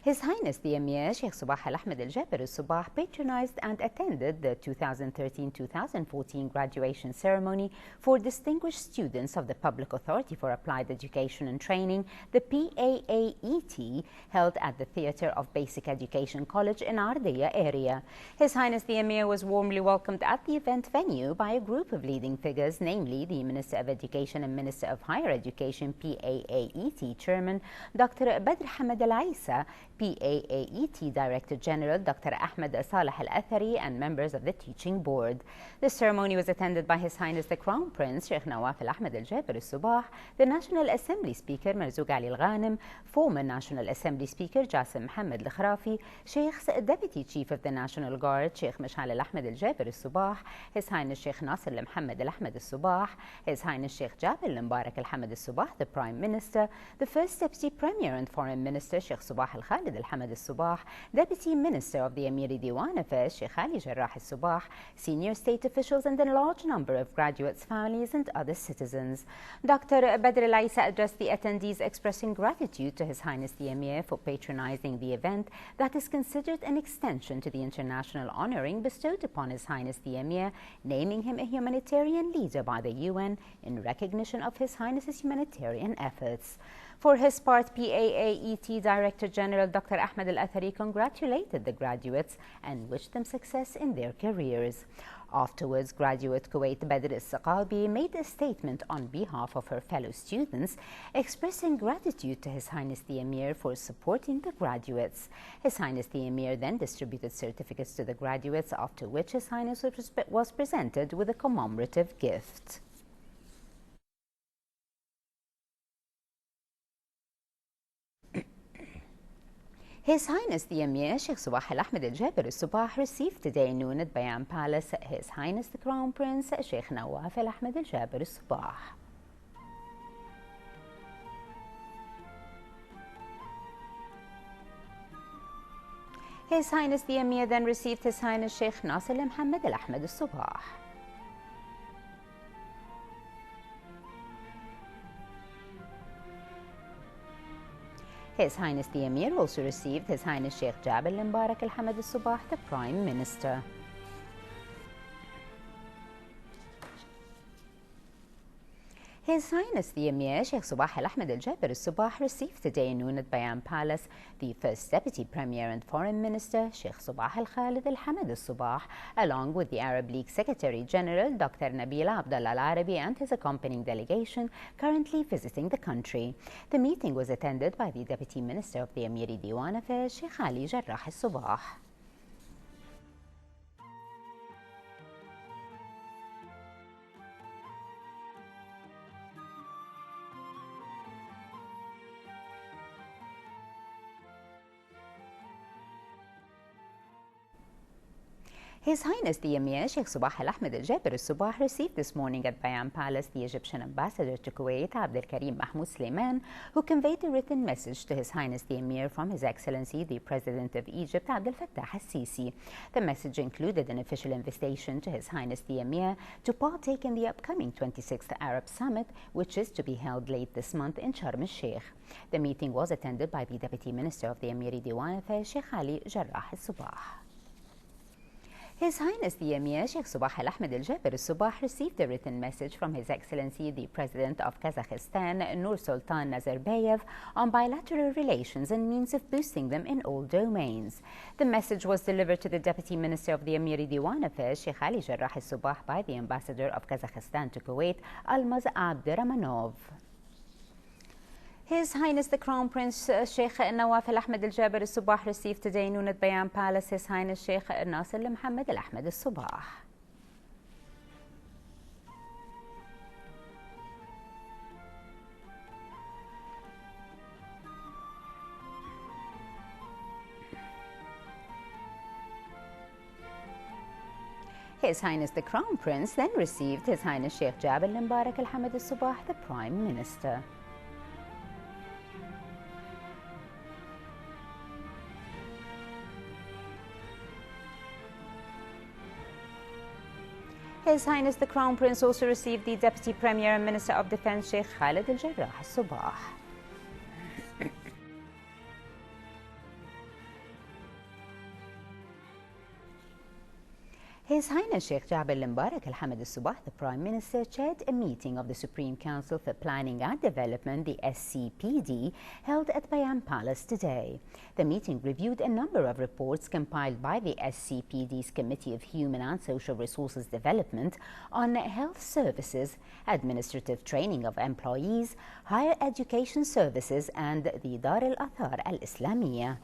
His Highness the Emir Sheikh Sabah Al Ahmed Al Jaber Al Sabah patronized and attended the 2013-2014 graduation ceremony for distinguished students of the Public Authority for Applied Education and Training, the PAAET, held at the Theatre of Basic Education College in Ardeya area. His Highness the Emir was warmly welcomed at the event venue by a group of leading figures, namely the Minister of Education and Minister of Higher Education, PAAET Chairman Dr. Badr Hamad Al Isa, PAAET Director General Dr. Ahmed Saleh Al Athari, and members of the teaching board. The ceremony was attended by His Highness the Crown Prince Sheikh Nawaf Al Ahmed Al Jaber Al Sabah, the National Assembly Speaker Marzouk Ali Al Ghanem, former National Assembly Speaker Jasim Mohammed Al Khrafi, Sheikh's Deputy Chief of the National Guard Sheikh Mashal Al Ahmed Al Jaber Al Sabah, His Highness Sheikh Nasser Al Mohammed Al Ahmed Al Sabah, His Highness Sheikh Jabir Al Mubarak Al Hamad Al Sabah, the Prime Minister, the First Deputy Premier and Foreign Minister Sheikh Sabah Al Khalid Al Hamad Al Sabah, Deputy Minister of the Emiri Diwan Affairs Sheikh Ali Jarrah Al Sabah, senior state officials and a large number of graduates, families and other citizens. Dr. Badr Al Isa addressed the attendees, expressing gratitude to His Highness the Emir for patronizing the event that is considered an extension to the international honoring bestowed upon His Highness the Emir, naming him a humanitarian leader by the UN in recognition of His Highness's humanitarian efforts. For his part, PAAET Director General Dr. Ahmed Al Athari congratulated the graduates and wished them success in their careers. Afterwards, graduate Kuwait Badr Al-Saqabi made a statement on behalf of her fellow students, expressing gratitude to His Highness the Emir for supporting the graduates. His Highness the Emir then distributed certificates to the graduates, after which His Highness was presented with a commemorative gift. His Highness the Emir Sheikh Sabah Al Ahmed Al Jaber Al Sabah received today noon at Bayan Palace His Highness the Crown Prince Sheikh Nawaf Al Ahmed Al Jaber Al Sabah. His Highness the Emir then received His Highness Sheikh Nasser Al Mohammed Al Ahmed Al Sabah. His Highness the Emir also received His Highness Sheikh Jabir Al Mubarak Al Hamad Al Sabah, the Prime Minister. His Highness the Emir Sheikh Sabah Al Ahmed Al Jaber Al Sabah received today noon at Bayan Palace the First Deputy Premier and Foreign Minister Sheikh Sabah Al Khalid Al Hamad Al Sabah, along with the Arab League Secretary General Dr. Nabil Abdullah Al Arabi and his accompanying delegation currently visiting the country. The meeting was attended by the Deputy Minister of the Emiri Diwan Affairs Sheikh Ali Jarrah Al Sabah. His Highness the Emir Sheikh Sabah Al Ahmed Al Jaber Al Sabah received this morning at Bayan Palace the Egyptian Ambassador to Kuwait Abdel Karim Mahmoud Suleiman, who conveyed a written message to His Highness the Emir from His Excellency the President of Egypt Abdel Fattah al-Sisi. The message included an official invitation to His Highness the Emir to partake in the upcoming 26th Arab Summit, which is to be held late this month in Sharm el-Sheikh. The meeting was attended by the Deputy Minister of the Emiri Diwan Affairs Sheikh Ali Jarrah Al Sabah. His Highness the Emir Sheikh Sabah Al Ahmed Al Jaber Al Sabah received a written message from His Excellency the President of Kazakhstan Nur Sultan Nazarbayev on bilateral relations and means of boosting them in all domains. The message was delivered to the Deputy Minister of the Emiri Diwan Affairs Sheikh Ali Jarrah Al Sabah by the Ambassador of Kazakhstan to Kuwait Almaz Abduramanov. His Highness the Crown Prince Sheikh Nawaf Al Ahmed Al Jaber Al Sabah received today noon at Bayan Palace His Highness Sheikh Nasser Al Mohammed Al Ahmed Al Sabah. His Highness the Crown Prince then received His Highness Sheikh Jabir Al Mubarak Al Hamad Al Sabah, the Prime Minister. His Highness the Crown Prince also received the Deputy Premier and Minister of Defence Sheikh Khalid Al Jarrah Al Sabah. His Highness Sheikh Jabir Mubarak Al Hamad Al Subah, the Prime Minister, chaired a meeting of the Supreme Council for Planning and Development, the SCPD, held at Bayan Palace today. The meeting reviewed a number of reports compiled by the SCPD's Committee of Human and Social Resources Development on health services, administrative training of employees, higher education services, and the Dar al-Athar al-Islamiyya.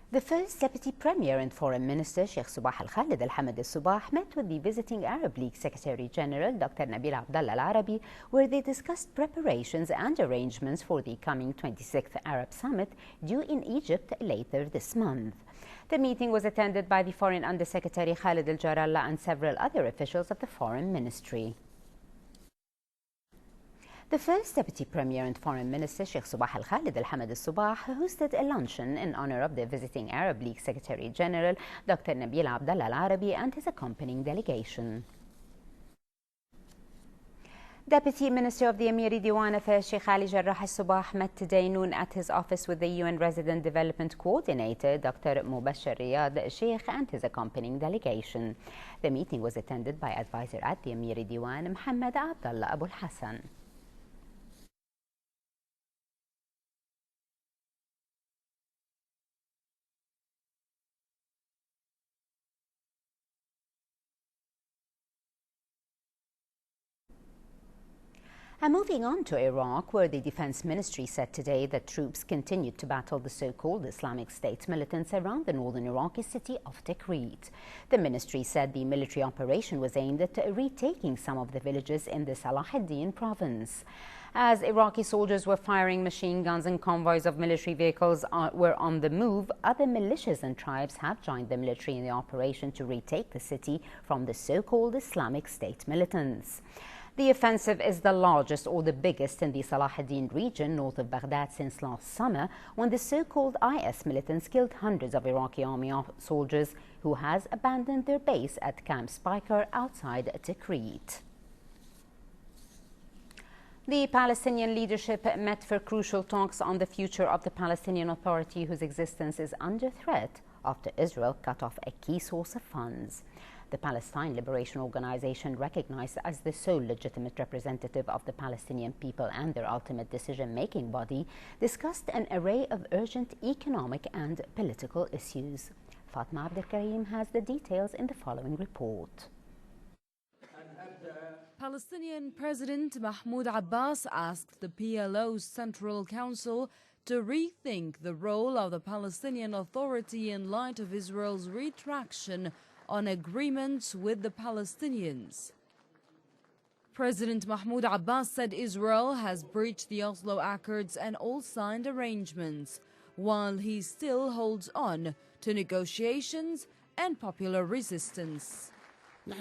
The First Deputy Premier and Foreign Minister Sheikh Subah Al-Khalid Al-Hamad Al-Subah met with the visiting Arab League Secretary General Dr. Nabil Abdullah Al-Arabi, where they discussed preparations and arrangements for the coming 26th Arab Summit due in Egypt later this month. The meeting was attended by the Foreign Under-Secretary Khalid Al-Jarallah and several other officials of the Foreign Ministry. The First Deputy Premier and Foreign Minister Sheikh Subah Al-Khalid Al-Hamad Al-Subah hosted a luncheon in honor of the visiting Arab League Secretary General Dr. Nabil Abdullah Al-Arabi and his accompanying delegation. Deputy Minister of the Emiri Diwan Affairs Sheikh Ali Jarrah Al-Subah met today noon at his office with the UN Resident Development Coordinator Dr. Mubashir Riyad Sheikh and his accompanying delegation. The meeting was attended by advisor at the Emiri Diwan Muhammad Abdullah Abu Hassan. And moving on to Iraq, where the Defense Ministry said today that troops continued to battle the so-called Islamic State militants around the northern Iraqi city of Tikrit. The ministry said the military operation was aimed at retaking some of the villages in the Salahuddin province. As Iraqi soldiers were firing machine guns and convoys of military vehicles were on the move, other militias and tribes have joined the military in the operation to retake the city from the so-called Islamic State militants. The offensive is the largest or the biggest in the Salahuddin region north of Baghdad since last summer, when the so-called IS militants killed hundreds of Iraqi army soldiers who has abandoned their base at Camp Speicher outside Tikrit. The Palestinian leadership met for crucial talks on the future of the Palestinian Authority, whose existence is under threat after Israel cut off a key source of funds. The Palestine Liberation Organization, recognized as the sole legitimate representative of the Palestinian people and their ultimate decision-making body, discussed an array of urgent economic and political issues. Fatma Abdel Karim has the details in the following report. Palestinian President Mahmoud Abbas asked the PLO's Central Council to rethink the role of the Palestinian Authority in light of Israel's retraction on agreements with the Palestinians. President Mahmoud Abbas said Israel has breached the Oslo Accords and all signed arrangements, while he still holds on to negotiations and popular resistance. We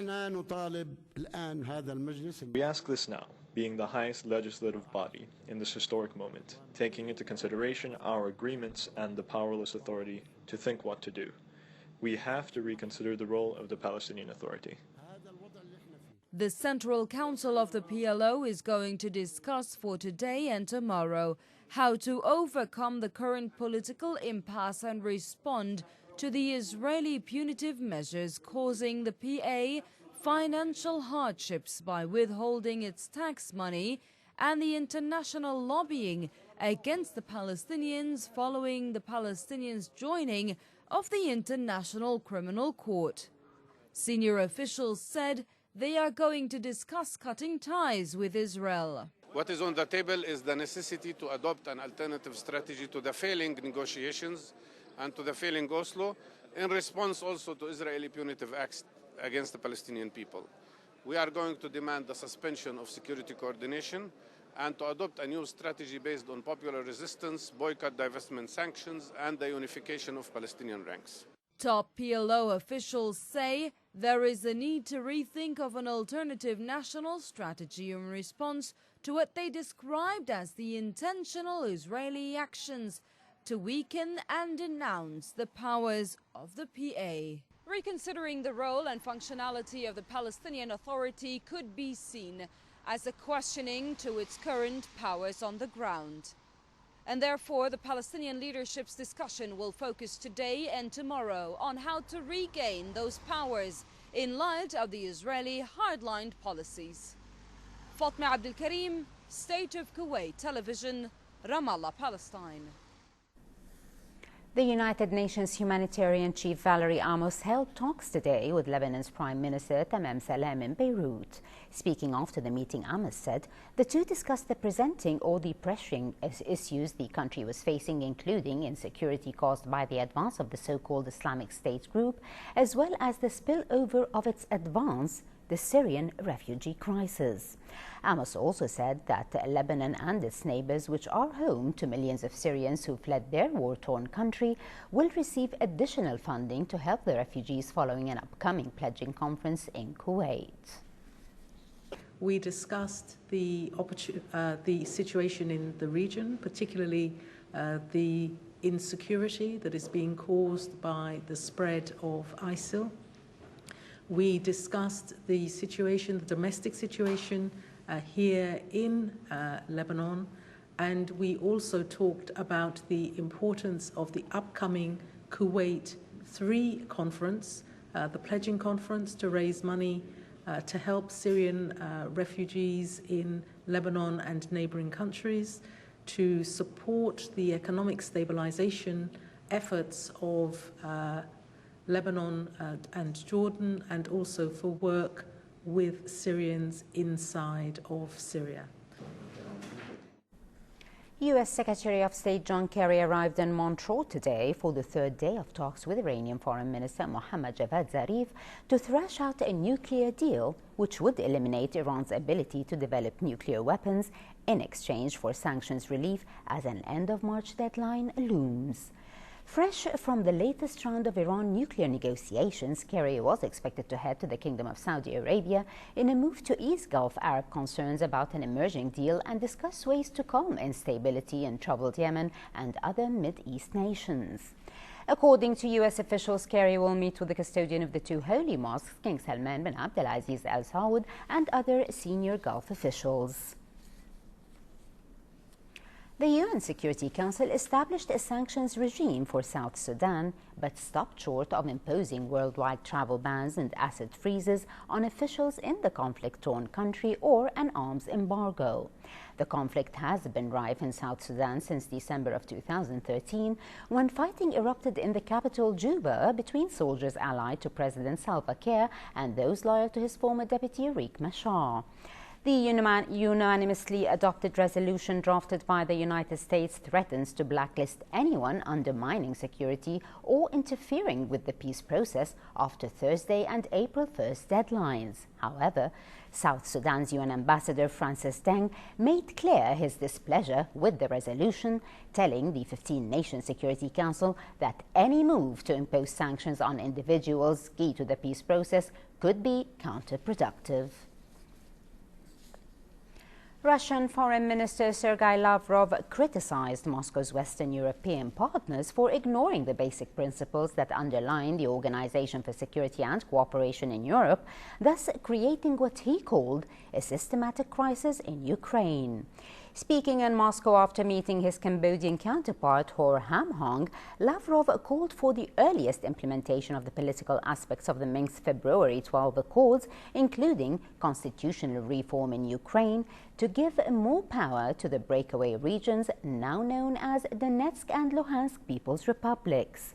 ask this now, being the highest legislative body in this historic moment, taking into consideration our agreements and the powerless authority to think what to do. We have to reconsider the role of the Palestinian Authority. The Central Council of the PLO is going to discuss for today and tomorrow how to overcome the current political impasse and respond to the Israeli punitive measures causing the PA financial hardships by withholding its tax money and the international lobbying against the Palestinians following the Palestinians' joining of the International Criminal Court. Senior officials said they are going to discuss cutting ties with Israel. What is on the table is the necessity to adopt an alternative strategy to the failing negotiations and to the failing Oslo, in response also to Israeli punitive acts against the Palestinian people. We are going to demand the suspension of security coordination and to adopt a new strategy based on popular resistance, boycott, divestment sanctions, and the unification of Palestinian ranks. Top PLO officials say there is a need to rethink of an alternative national strategy in response to what they described as the intentional Israeli actions to weaken and denounce the powers of the PA. Reconsidering the role and functionality of the Palestinian Authority could be seen as a questioning to its current powers on the ground. And therefore, the Palestinian leadership's discussion will focus today and tomorrow on how to regain those powers in light of the Israeli hardline policies. Fatma Abdel Karim, State of Kuwait Television, Ramallah, Palestine. The United Nations humanitarian chief Valerie Amos held talks today with Lebanon's Prime Minister Tamam Salam in Beirut. Speaking after the meeting, Amos said the two discussed the presenting or the pressuring issues the country was facing, including insecurity caused by the advance of the so-called Islamic State group, as well as the spillover of its advance, the Syrian refugee crisis. Amos also said that Lebanon and its neighbors, which are home to millions of Syrians who fled their war-torn country, will receive additional funding to help the refugees following an upcoming pledging conference in Kuwait. We discussed the situation in the region, particularly the insecurity that is being caused by the spread of ISIL. We discussed the situation, the domestic situation here in Lebanon, and we also talked about the importance of the upcoming Kuwait 3 conference, the pledging conference to raise money to help Syrian refugees in Lebanon and neighboring countries, to support the economic stabilization efforts of Lebanon and Jordan, and also for work with Syrians inside of Syria. U.S. Secretary of State John Kerry arrived in Montreux today for the third day of talks with Iranian Foreign Minister Mohammad Javad Zarif to thrash out a nuclear deal which would eliminate Iran's ability to develop nuclear weapons in exchange for sanctions relief as an end-of-March deadline looms. Fresh from the latest round of Iran nuclear negotiations, Kerry was expected to head to the Kingdom of Saudi Arabia in a move to ease Gulf Arab concerns about an emerging deal and discuss ways to calm instability in troubled Yemen and other Mid-East nations. According to U.S. officials, Kerry will meet with the custodian of the two holy mosques, King Salman bin Abdulaziz Al Saud, and other senior Gulf officials. The UN Security Council established a sanctions regime for South Sudan, but stopped short of imposing worldwide travel bans and asset freezes on officials in the conflict-torn country or an arms embargo. The conflict has been rife in South Sudan since December of 2013, when fighting erupted in the capital Juba between soldiers allied to President Salva Kiir and those loyal to his former deputy Riek Machar. The unanimously adopted resolution drafted by the United States threatens to blacklist anyone undermining security or interfering with the peace process after Thursday and April 1st deadlines. However, South Sudan's UN ambassador Francis Deng made clear his displeasure with the resolution, telling the 15-nation Security Council that any move to impose sanctions on individuals key to the peace process could be counterproductive. Russian Foreign Minister Sergei Lavrov criticized Moscow's Western European partners for ignoring the basic principles that underline the Organization for Security and Cooperation in Europe, thus creating what he called a systematic crisis in Ukraine. Speaking in Moscow after meeting his Cambodian counterpart Hor Hamhong, Lavrov called for the earliest implementation of the political aspects of the Minsk February 12 Accords, including constitutional reform in Ukraine, to give more power to the breakaway regions now known as Donetsk and Luhansk People's Republics.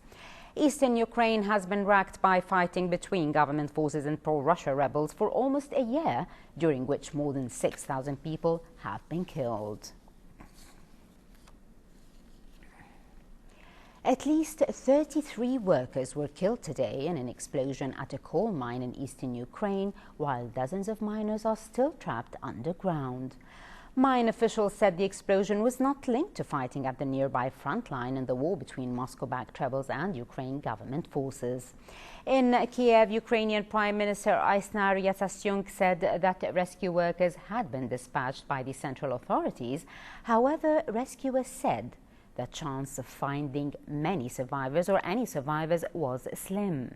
Eastern Ukraine has been racked by fighting between government forces and pro-Russia rebels for almost a year, during which more than 6,000 people have been killed. At least 33 workers were killed today in an explosion at a coal mine in eastern Ukraine, while dozens of miners are still trapped underground. Mine officials said the explosion was not linked to fighting at the nearby front line in the war between Moscow-backed rebels and Ukraine government forces. In Kiev, Ukrainian Prime Minister Aysnar Yatsasyuk said that rescue workers had been dispatched by the central authorities. However, rescuers said the chance of finding many survivors or any survivors was slim.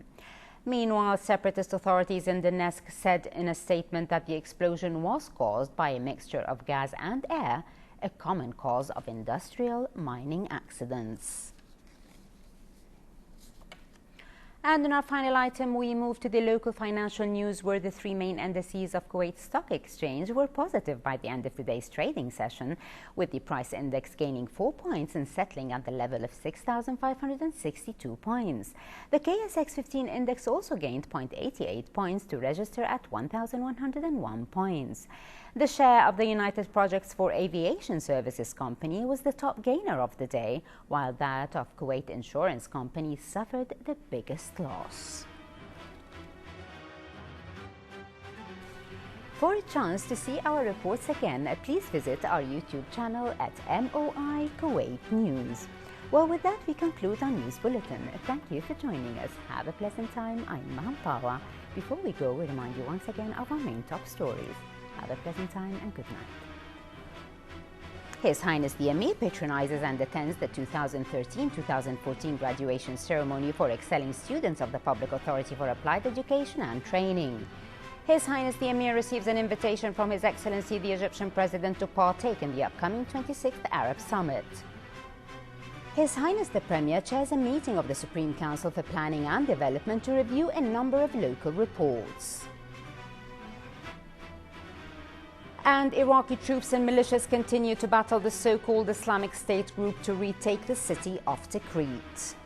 Meanwhile, separatist authorities in Donetsk said in a statement that the explosion was caused by a mixture of gas and air, a common cause of industrial mining accidents. And in our final item, we move to the local financial news, where the three main indices of Kuwait Stock Exchange were positive by the end of today's trading session, with the price index gaining 4 points and settling at the level of 6,562 points. The KSX 15 index also gained 0.88 points to register at 1,101 points. The share of the United Projects for Aviation Services Company was the top gainer of the day, while that of Kuwait Insurance Company suffered the biggest loss. For a chance to see our reports again, please visit our YouTube channel at MOI Kuwait News. Well, with that, we conclude our news bulletin. Thank you for joining us. Have a pleasant time. I'm Maham Pawa. Before we go, we remind you once again of our main top stories. Have a pleasant time and good night. His Highness the Emir patronizes and attends the 2013-2014 graduation ceremony for excelling students of the Public Authority for Applied Education and Training. His Highness the Emir receives an invitation from His Excellency the Egyptian President to partake in the upcoming 26th Arab Summit. His Highness the Premier chairs a meeting of the Supreme Council for Planning and Development to review a number of local reports. And Iraqi troops and militias continue to battle the so-called Islamic State group to retake the city of Tikrit.